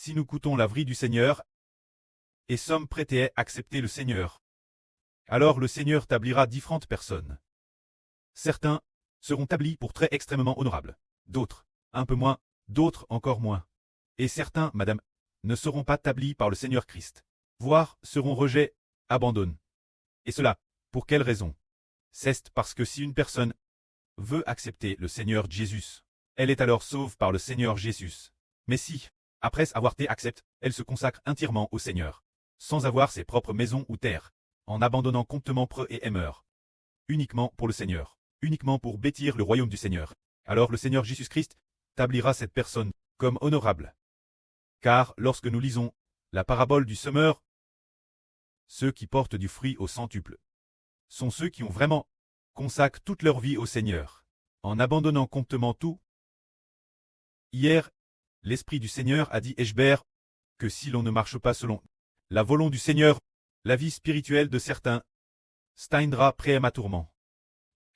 si nous coûtons la vie du Seigneur et sommes prêts à accepter le Seigneur, alors le Seigneur tablira différentes personnes. Certains seront tablis pour très extrêmement honorables, d'autres, un peu moins, d'autres encore moins. Et certains, madame, ne seront pas tablis par le Seigneur Christ, voire seront rejetés, abandonnés. Et cela, pour quelle raison? C'est parce que si une personne veut accepter le Seigneur Jésus, elle est alors sauve par le Seigneur Jésus. Mais si, après avoir été acceptée, elle se consacre entièrement au Seigneur, sans avoir ses propres maisons ou terres, en abandonnant complètement preux et aimeur, uniquement pour le Seigneur, uniquement pour bâtir le royaume du Seigneur, alors le Seigneur Jésus-Christ tablira cette personne comme honorable. Car lorsque nous lisons la parabole du semeur, ceux qui portent du fruit au centuple sont ceux qui ont vraiment consacré toute leur vie au Seigneur, en abandonnant complètement tout. Hier, l'Esprit du Seigneur a dit Eschber que si l'on ne marche pas selon la volonté du Seigneur, la vie spirituelle de certains steindra prématurément.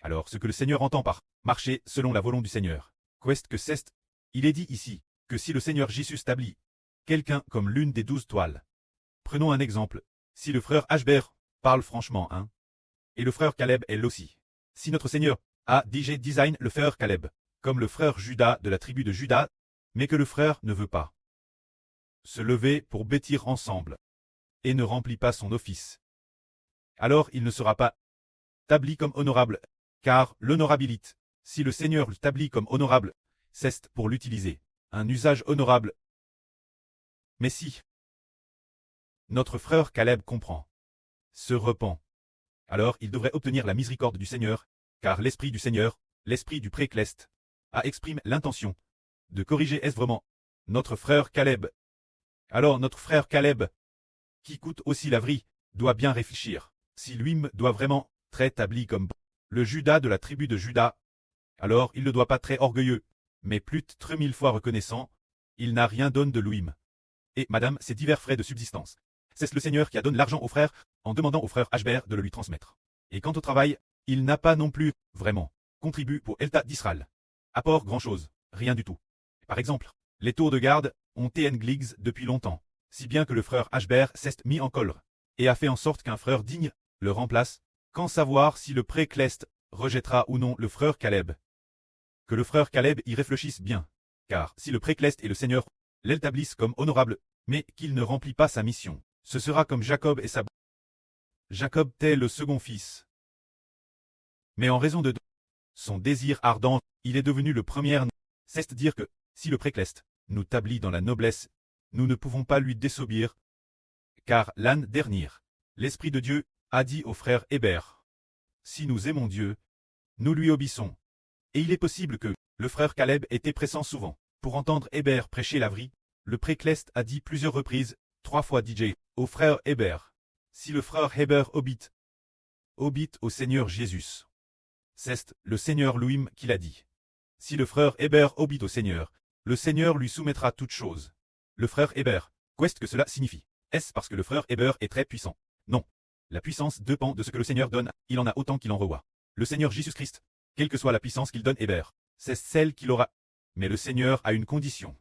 Alors ce que le Seigneur entend par marcher selon la volonté du Seigneur, qu'est-ce que c'est? Il est dit ici que si le Seigneur Jésus établit quelqu'un comme l'une des 12 toiles. Prenons un exemple, si le frère Ashber parle franchement, et le frère Caleb est aussi. Si notre Seigneur a déjà design le frère Caleb, comme le frère Judas de la tribu de Judas, mais que le frère ne veut pas se lever pour bâtir ensemble, et ne remplit pas son office, alors il ne sera pas établi comme honorable, car l'honorabilité, si le Seigneur l'établit comme honorable, c'est pour l'utiliser, un usage honorable. Mais si notre frère Caleb comprend, se repent, alors il devrait obtenir la miséricorde du Seigneur, car l'Esprit du Seigneur, l'Esprit du Précleste, a exprimé l'intention de corriger vraiment notre frère Caleb. Alors notre frère Caleb, qui coûte aussi la vie, doit bien réfléchir, si lui-même doit vraiment être établi comme le Judas de la tribu de Judas, alors il ne doit pas très orgueilleux, mais plus de 3000 fois reconnaissant, il n'a rien donné de lui-même. Et madame, ses divers frais de subsistance. C'est le Seigneur qui a donné l'argent au frère, en demandant au frère Ashber de le lui transmettre. Et quant au travail, il n'a pas non plus, vraiment, contribué pour l'État d'Israël. Apport grand-chose, rien du tout. Par exemple, les tours de garde ont été négliges depuis longtemps, si bien que le frère Ashber s'est mis en colère, et a fait en sorte qu'un frère digne le remplace, quand savoir si le Précleste rejettera ou non le frère Caleb. Que le frère Caleb y réfléchisse bien, car si le Précleste et le Seigneur l'établissent comme honorable, mais qu'il ne remplit pas sa mission, ce sera comme Jacob et sa Jacob tel le second fils. Mais en raison de son désir ardent, il est devenu le premier. C'est-à-dire que, si le Précleste nous établit dans la noblesse, nous ne pouvons pas lui désobéir, car l'âne dernier, l'Esprit de Dieu, a dit au frère Hébert, si nous aimons Dieu, nous lui obéissons. Et il est possible que le frère Caleb était pressant souvent pour entendre Hébert prêcher la vie. Le Précleste a dit plusieurs reprises, 3 fois DJ, au frère Hébert, si le frère Hébert obite au Seigneur Jésus. C'est le Seigneur lui-même qui l'a dit. Si le frère Hébert obite au Seigneur, le Seigneur lui soumettra toutes choses. Le frère Hébert, qu'est-ce que cela signifie? Est-ce parce que le frère Hébert est très puissant? Non. La puissance dépend de ce que le Seigneur donne, il en a autant qu'il en reçoit. Le Seigneur Jésus-Christ, quelle que soit la puissance qu'il donne Hébert, c'est celle qu'il aura. Mais le Seigneur a une condition.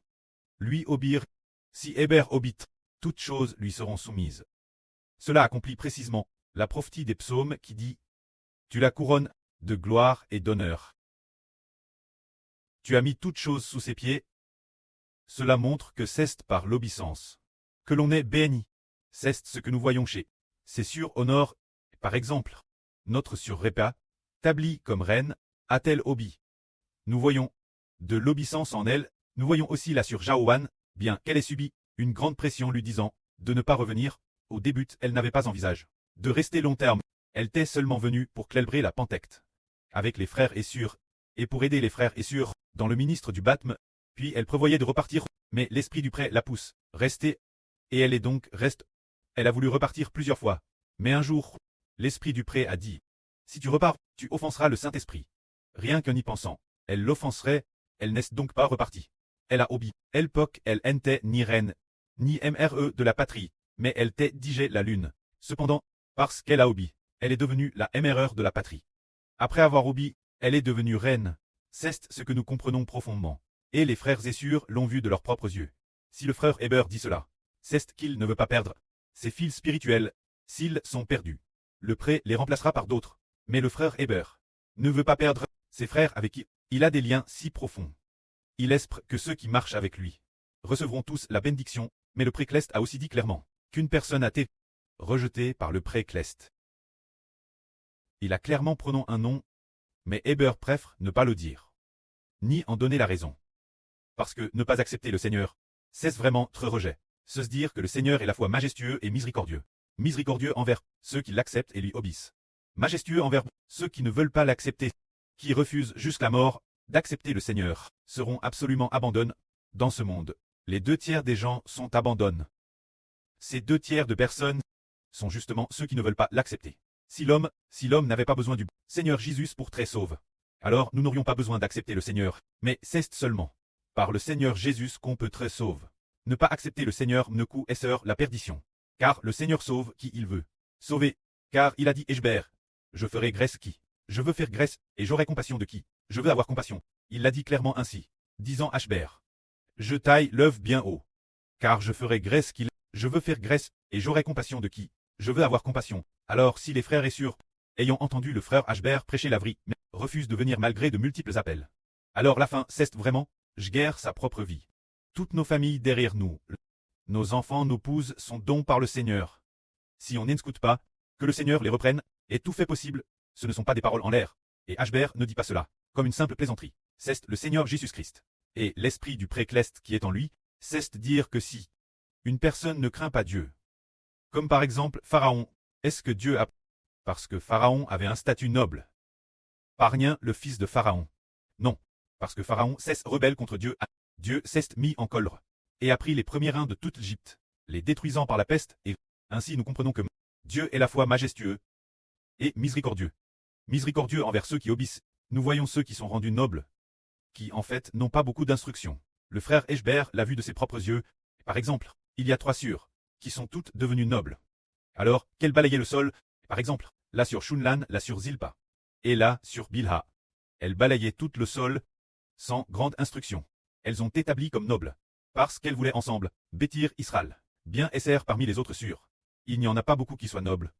Lui obéir. Si Hébert obite, toutes choses lui seront soumises. Cela accomplit précisément la prophétie des psaumes qui dit « Tu la couronnes de gloire et d'honneur. Tu as mis toutes choses sous ses pieds. » Cela montre que c'est par l'obéissance que l'on est béni. C'est ce que nous voyons chez ses sur-honors. Par exemple, notre sur-Répa, établie comme reine, a-t-elle obéi? Nous voyons de l'obéissance en elle. Nous voyons aussi la sur Jaoan, bien qu'elle ait subi une grande pression lui disant de ne pas revenir. Au début, elle n'avait pas envisagé de rester long terme. Elle était seulement venue pour célébrer la Pentecôte avec les frères Essur, et pour aider les frères Essur dans le ministre du baptême. Puis elle prévoyait de repartir, mais l'esprit du prêt la pousse, rester, et elle est donc reste. Elle a voulu repartir plusieurs fois, mais un jour, l'esprit du prêt a dit, si tu repars, tu offenseras le Saint-Esprit. Rien qu'en y pensant, elle l'offenserait, elle n'est donc pas repartie. Elle a obéi, elle poc, elle n'était ni reine, ni mre de la patrie, mais elle t'est digé la lune. Cependant, parce qu'elle a obéi, elle est devenue la mre de la patrie. Après avoir obéi, elle est devenue reine. C'est ce que nous comprenons profondément. Et les frères Essur l'ont vu de leurs propres yeux. Si le frère Heber dit cela, c'est qu'il ne veut pas perdre ses fils spirituels, s'ils sont perdus. Le pré les remplacera par d'autres. Mais le frère Heber ne veut pas perdre ses frères avec qui il a des liens si profonds. Il espère que ceux qui marchent avec lui recevront tous la bénédiction, mais le pré-Clest a aussi dit clairement qu'une personne a été rejetée par le pré-Clest. Il a clairement prononcé un nom, mais Heber préfère ne pas le dire, ni en donner la raison. Parce que ne pas accepter le Seigneur, c'est vraiment très rejet. Se dire que le Seigneur est à la fois majestueux et miséricordieux. Miséricordieux envers ceux qui l'acceptent et lui obéissent. Majestueux envers ceux qui ne veulent pas l'accepter, qui refusent jusqu'à la mort d'accepter le Seigneur, seront absolument abandonnés dans ce monde. Les 2 tiers des gens sont abandonnés. Ces 2 tiers de personnes sont justement ceux qui ne veulent pas l'accepter. Si l'homme n'avait pas besoin du Seigneur Jésus pour très sauve, alors nous n'aurions pas besoin d'accepter le Seigneur, mais c'est seulement par le Seigneur Jésus qu'on peut très sauve. Ne pas accepter le Seigneur ne coûte la perdition. Car le Seigneur sauve qui il veut sauver. Car il a dit Eshber, je ferai grâce qui je veux faire grâce, et j'aurai compassion de qui je veux avoir compassion. Il l'a dit clairement ainsi, disant Ashber, je taille l'œuf bien haut. Car je ferai grâce qu'il je veux faire grâce, et j'aurai compassion de qui je veux avoir compassion. Alors si les frères et sœurs, ayant entendu le frère Ashber prêcher la vraie, mais refusent de venir malgré de multiples appels. Alors la fin c'est vraiment, je guerre sa propre vie. Toutes nos familles derrière nous, nos enfants, nos épouses sont dons par le Seigneur. Si on n'écoute pas, que le Seigneur les reprenne, et tout fait possible, ce ne sont pas des paroles en l'air. Et Ashber ne dit pas cela, comme une simple plaisanterie. C'est le Seigneur Jésus-Christ. Et l'esprit du pré-Clest qui est en lui, c'est dire que si une personne ne craint pas Dieu, comme par exemple Pharaon, est-ce que Dieu a... Parce que Pharaon avait un statut noble. Pas rien le fils de Pharaon. Non, parce que Pharaon cesse rebelle contre Dieu. Dieu s'est mis en colère et a pris les premiers reins de toute l'Égypte, les détruisant par la peste, et ainsi nous comprenons que Dieu est à la fois majestueux et miséricordieux. Miséricordieux envers ceux qui obéissent. Nous voyons ceux qui sont rendus nobles, qui en fait n'ont pas beaucoup d'instruction. Le frère Eshber l'a vu de ses propres yeux. Par exemple, il y a 3 sœurs qui sont toutes devenues nobles. Alors, qu'elles balayaient le sol, par exemple, là sur Shunlan, là sur Zilpa, et là sur Bilha. Elles balayaient tout le sol, sans grande instruction. Elles ont établi comme nobles, parce qu'elles voulaient ensemble bâtir Israël. Bien essert parmi les autres sûrs. Il n'y en a pas beaucoup qui soient nobles.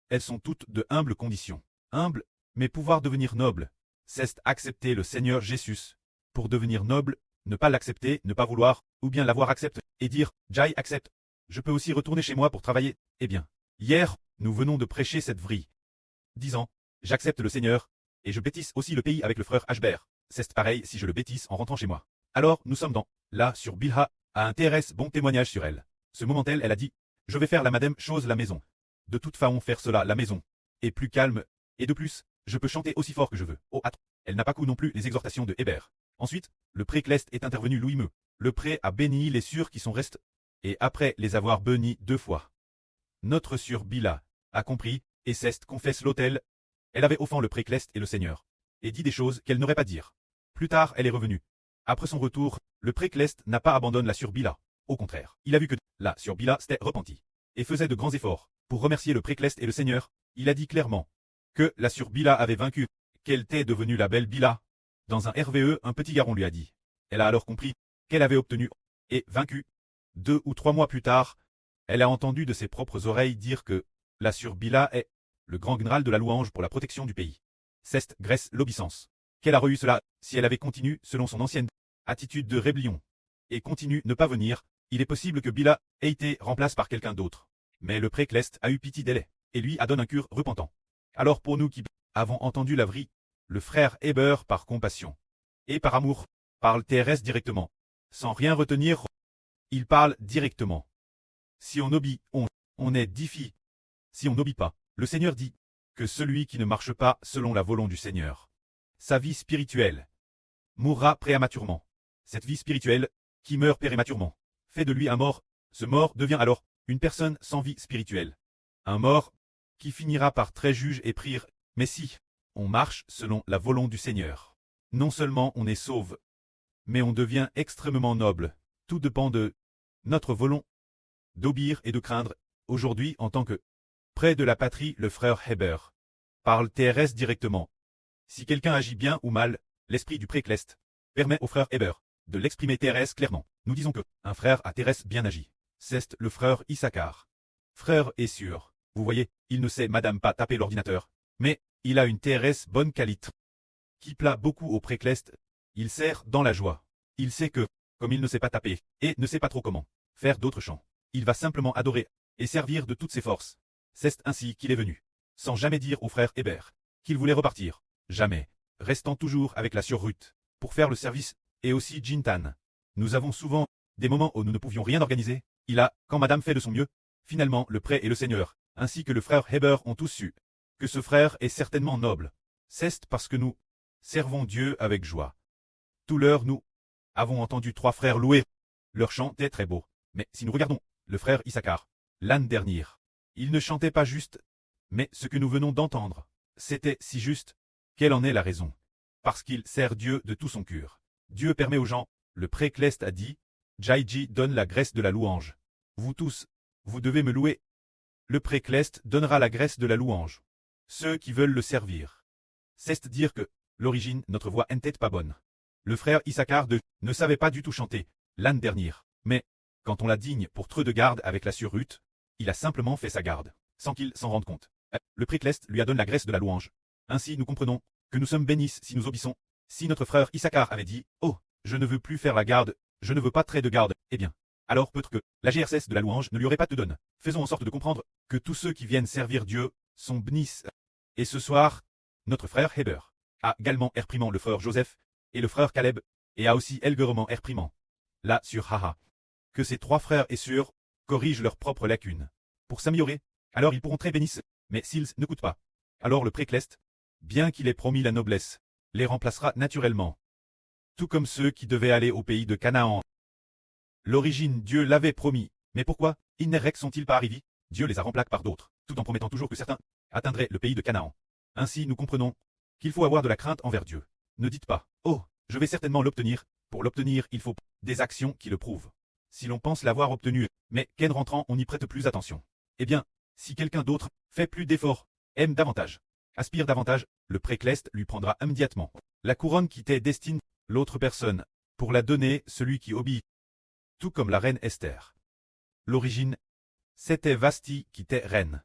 Elles sont toutes de humbles conditions. Humbles, mais pouvoir devenir noble, c'est accepter le Seigneur Jésus. Pour devenir noble, ne pas l'accepter, ne pas vouloir, ou bien l'avoir accepté, et dire, Jai accepte. Je peux aussi retourner chez moi pour travailler. Eh bien, hier, nous venons de prêcher cette vrille. Disant, j'accepte le Seigneur, et je bêtise aussi le pays avec le frère Ashber. C'est pareil si je le bêtise en rentrant chez moi. Alors, nous sommes là, sur Bilha, a intéresse bon témoignage sur elle. Ce moment-elle, elle a dit, je vais faire la madame chose la maison. De toute façon faire cela la maison. Et plus calme, et de plus, je peux chanter aussi fort que je veux. Oh, attends, elle n'a pas coup non plus les exhortations de Heber. Ensuite, le pré-Clest est intervenu Louis-Meux. Le pré a béni les sûrs qui sont restés, et après les avoir bénis 2 fois. Notre sœur Bila a compris, et ceste confesse l'autel. Elle avait offensé le pré-Clest et le Seigneur, et dit des choses qu'elle n'aurait pas dire. Plus tard, elle est revenue. Après son retour, le pré-Clest n'a pas abandonné la sœur Bila. Au contraire, il a vu que la sœur Bila s'était repentie, et faisait de grands efforts pour remercier le pré-Clest et le Seigneur. Il a dit clairement que la sœur Bila avait vaincu, qu'elle était devenue la belle Bila. Dans un RVE, un petit garçon lui a dit. Elle a alors compris qu'elle avait obtenu et vaincu. 2 ou 3 mois plus tard, elle a entendu de ses propres oreilles dire que la sœur Bila est le grand général de la louange pour la protection du pays. C'est grâce l'obéissance qu'elle a reçu cela. Si elle avait continué selon son ancienne attitude de rébellion et continue ne pas venir, il est possible que Bila ait été remplacée par quelqu'un d'autre. Mais le pré-Clest a eu pitié d'elle et lui a donné un cœur repentant. Alors pour nous qui avons entendu la vraie, le frère Heber par compassion et par amour parle terrestre directement, sans rien retenir. Il parle directement. Si on obéit, on est défi. Si on n'obéit pas, le Seigneur dit que celui qui ne marche pas selon la volonté du Seigneur, sa vie spirituelle, mourra prématurément. Cette vie spirituelle, qui meurt prématurément, fait de lui un mort. Ce mort devient alors une personne sans vie spirituelle. Un mort qui finira par très juge et prier. Mais si on marche selon la volonté du Seigneur, non seulement on est sauve, mais on devient extrêmement noble. Tout dépend de notre volonté d'obéir et de craindre. Aujourd'hui, en tant que près de la patrie, le frère Heber parle terrestre directement. Si quelqu'un agit bien ou mal, l'esprit du pré-Clest permet au frère Heber de l'exprimer Thérèse clairement. Nous disons que un frère a Thérèse bien agi. C'est le frère Issachar. Frère est sûr. Vous voyez, il ne sait madame pas taper l'ordinateur. Mais, il a une Thérèse bonne qualité. Qui plaît beaucoup au précleste. Il sert dans la joie. Il sait que, comme il ne sait pas taper, et ne sait pas trop comment faire d'autres chants, il va simplement adorer, et servir de toutes ses forces. C'est ainsi qu'il est venu. Sans jamais dire au frère Hébert qu'il voulait repartir. Jamais. Restant toujours avec la sœur Ruth, pour faire le service, et aussi Jintan. Nous avons souvent des moments où nous ne pouvions rien organiser. Il a, quand madame fait de son mieux, finalement le prêtre et le Seigneur, ainsi que le frère Hébert ont tous su que ce frère est certainement noble. C'est parce que nous servons Dieu avec joie. Tout l'heure nous avons entendu 3 frères louer. Leur chant est très beau. Mais si nous regardons le frère Issachar, l'année dernière, il ne chantait pas juste. Mais ce que nous venons d'entendre, c'était si juste. Quelle en est la raison? Parce qu'il sert Dieu de tout son cœur. Dieu permet aux gens, le précleste a dit, Jaiji donne la graisse de la louange. Vous tous, vous devez me louer. Le précleste donnera la graisse de la louange. Ceux qui veulent le servir. C'est dire que, l'origine, notre voix n'était pas bonne. Le frère Issachar ne savait pas du tout chanter, l'année dernière. Mais, quand on l'a digne pour trop de garde avec la sœur Ruth, il a simplement fait sa garde, sans qu'il s'en rende compte. Le précleste lui a donné la graisse de la louange. Ainsi nous comprenons que nous sommes bénis si nous obéissons. Si notre frère Issachar avait dit « Oh, je ne veux plus faire la garde, je ne veux pas trait de garde », eh bien, alors peut-être que la GRCS de la louange ne lui aurait pas te donne. Faisons en sorte de comprendre que tous ceux qui viennent servir Dieu sont bénis. Et ce soir, notre frère Hébert a également réprimant le frère Joseph et le frère Caleb, et a aussi également réprimant là sur Haha. Que ces 3 frères et sœurs corrigent leurs propres lacunes. Pour s'améliorer, alors ils pourront très bénis, mais s'ils ne coûtent pas, alors le précleste, bien qu'il ait promis la noblesse, les remplacera naturellement. Tout comme ceux qui devaient aller au pays de Canaan. L'origine Dieu l'avait promis, mais pourquoi ils ne sont-ils pas arrivés? Dieu les a remplacés par d'autres, tout en promettant toujours que certains atteindraient le pays de Canaan. Ainsi nous comprenons qu'il faut avoir de la crainte envers Dieu. Ne dites pas, oh, je vais certainement l'obtenir. Pour l'obtenir, il faut des actions qui le prouvent. Si l'on pense l'avoir obtenu, mais qu'en rentrant on n'y prête plus attention. Eh bien, si quelqu'un d'autre fait plus d'efforts, aime davantage, aspire davantage, le précleste lui prendra immédiatement la couronne qui t'est destinée, l'autre personne, pour la donner celui qui obéit. Tout comme la reine Esther. L'origine, c'était Vasti qui était reine.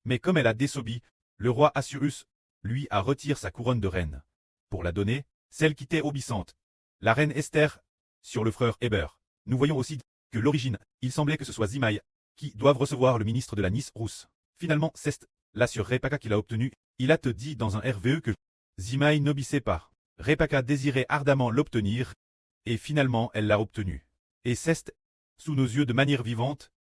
Mais comme elle a désobéi, le roi Assuérus, lui a retiré sa couronne de reine. Pour la donner, celle qui était obéissante. La reine Esther, sur le frère Hébert. Nous voyons aussi que l'origine, il semblait que ce soit Zimaï, qui doivent recevoir le ministre de la Nice rousse. Finalement, c'est là sur Répaka qu'il a obtenu, il a te dit dans un RVE que Zimaï n'obéissait pas. Répaka désirait ardemment l'obtenir, et finalement elle l'a obtenu. Et c'est, sous nos yeux de manière vivante,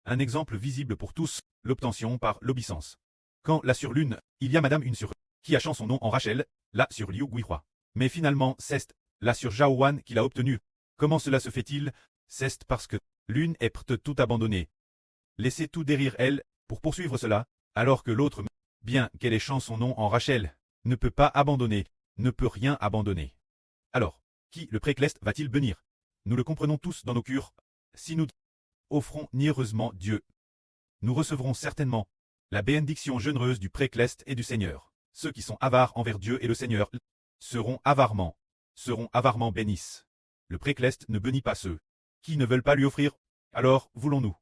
un exemple visible pour tous, l'obtention par l'obéissance. Quand là sur l'une, il y a madame une sur qui a changé son nom en Rachel, là sur Liu Guihua. Mais finalement, c'est là sur Zhao Wan qu'il a obtenu. Comment cela se fait-il? C'est parce que l'une est prête tout abandonner. Laissez tout derrière elle, pour poursuivre cela, alors que l'autre, bien qu'elle ait changé son nom en Rachel, ne peut pas abandonner, ne peut rien abandonner. Alors, qui le précleste va-t-il bénir? Nous le comprenons tous dans nos cœurs. Si nous offrons niereusement Dieu, nous recevrons certainement la bénédiction généreuse du précleste et du Seigneur. Ceux qui sont avares envers Dieu et le Seigneur seront avarement bénis. Le précleste ne bénit pas ceux qui ne veulent pas lui offrir. Alors, voulons-nous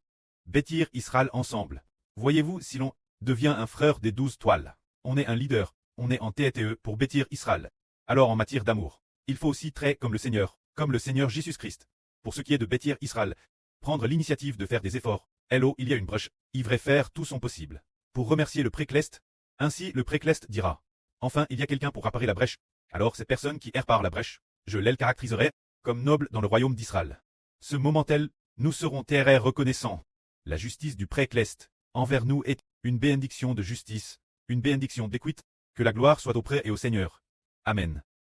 bâtir Israël ensemble? Voyez-vous, si l'on devient un frère des 12 toiles, on est un leader, on est en TTE pour bâtir Israël. Alors en matière d'amour, il faut aussi très comme le Seigneur Jésus-Christ. Pour ce qui est de bâtir Israël, prendre l'initiative de faire des efforts. Hello, il y a une brèche, il devrait faire tout son possible pour remercier le précleste. Ainsi le précleste dira, enfin il y a quelqu'un pour réparer la brèche. Alors cette personne qui répare la brèche, je l'elle caractériserai comme noble dans le royaume d'Israël. Ce moment-tel, nous serons très reconnaissants. La justice du précleste envers nous est une bénédiction de justice, une bénédiction d'équité, que la gloire soit au prêtre et au Seigneur. Amen.